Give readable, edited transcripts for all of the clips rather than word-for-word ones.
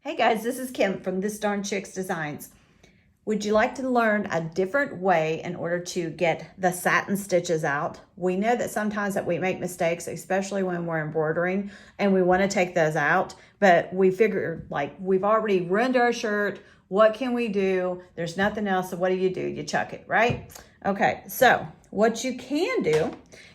Hey guys, this is Kim from This Darn Chicks Designs. Would you like to learn a different way in order to get the satin stitches out? We know that sometimes that we make mistakes, especially when we're embroidering and we want to take those out, but we figure like we've already ruined our shirt. What can we do? There's nothing else. So what do? You chuck it, right? Okay, so what you can do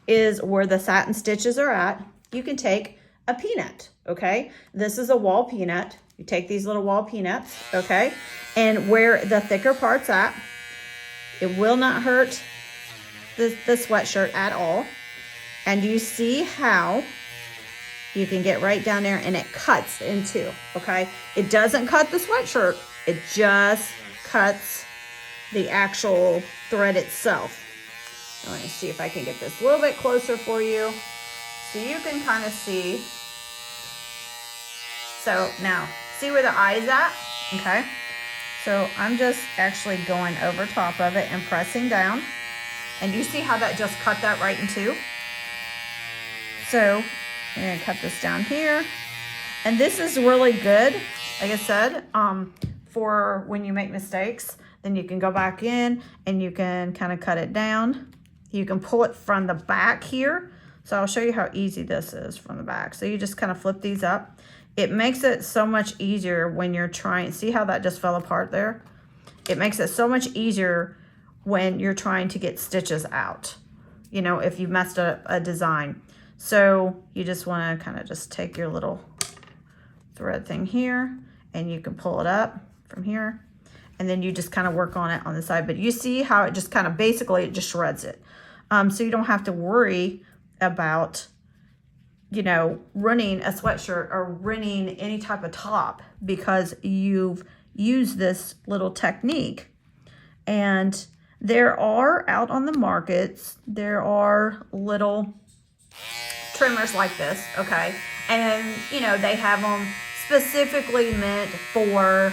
is where the satin stitches are at, you can take a peanut, okay? This is a wall peanut. You take these little wall peanuts, okay? And where the thicker part's at, it will not hurt the sweatshirt at all. And you see how you can get right down there and it cuts in two, okay? It doesn't cut the sweatshirt. It just cuts the actual thread itself. Let me see if I can get this a little bit closer for you so you can kind of see. So now, see where the eye's at? Okay. So I'm just actually going over top of it and pressing down. And you see how that just cut that right in two? So I'm gonna cut this down here. And this is really good, like I said, for when you make mistakes. Then you can go back in and you can kind of cut it down. You can pull it from the back here. So I'll show you how easy this is from the back. So you just kind of flip these up. It makes it so much easier when you're trying, see how that just fell apart there? It makes it so much easier when you're trying to get stitches out, you know, if you messed up a design. So you just want to kind of just take your little thread thing here and you can pull it up from here. And then you just kind of work on it on the side. But you see how it just kind of basically, it just shreds it. So you don't have to worry about, you know, running a sweatshirt or running any type of top because you've used this little technique. And there are out on the markets, there are little trimmers like this, okay? And, you know, they have them specifically meant for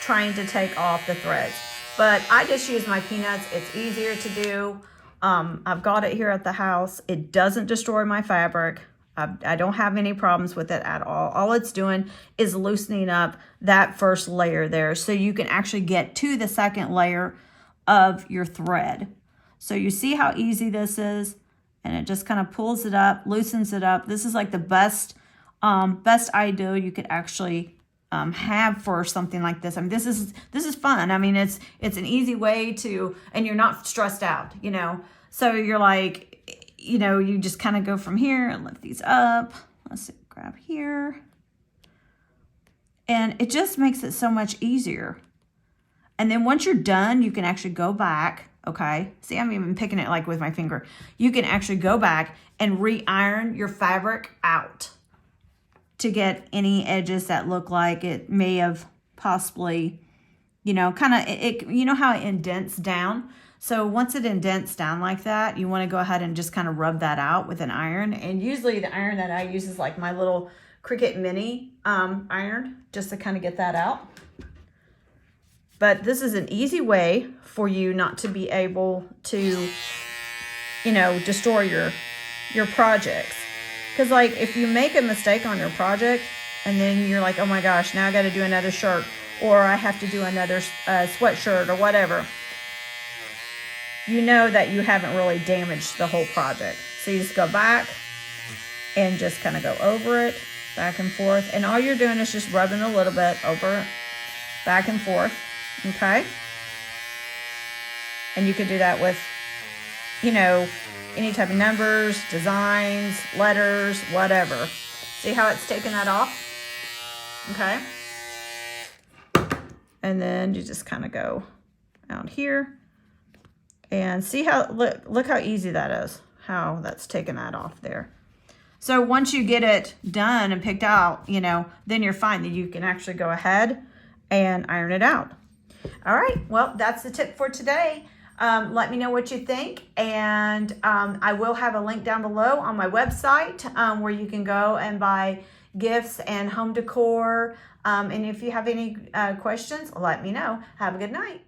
trying to take off the threads. But I just use my peanuts. It's easier to do. I've got it here at the house. It doesn't destroy my fabric. I don't have any problems with it at all. All it's doing is loosening up that first layer there so you can actually get to the second layer of your thread. So you see how easy this is, and it just kind of pulls it up, loosens it up. This is like the best idea you could actually have for something like this. I mean, this is fun. I mean, it's an easy way to, and you're not stressed out, you know. So you're like, you know, you just kind of go from here and lift these up. Let's see, grab here. And it just makes it so much easier. And then once you're done, you can actually go back, okay? See, I'm even picking it like with my finger. You can actually go back and re-iron your fabric out to get any edges that look like it may have possibly, you know, kind of, you know how it indents down? So once it indents down like that, you want to go ahead and just kind of rub that out with an iron. And usually the iron that I use is like my little Cricut Mini iron, just to kind of get that out. But this is an easy way for you not to be able to, you know, destroy your projects. Because like if you make a mistake on your project and then you're like, oh my gosh, now I got to do another shirt, or I have to do another sweatshirt or whatever, you know that you haven't really damaged the whole project. So you just go back and just kind of go over it, back and forth. And all you're doing is just rubbing a little bit over it, back and forth, okay? And you could do that with, you know, any type of numbers, designs, letters, whatever. See how it's taking that off? Okay. And then you just kind of go out here. And see how, look how easy that is, how that's taking that off there. So once you get it done and picked out, you know, then you're fine. Then you can actually go ahead and iron it out. All right, well, that's the tip for today. Let me know what you think. And I will have a link down below on my website where you can go and buy gifts and home decor. And if you have any questions, let me know. Have a good night.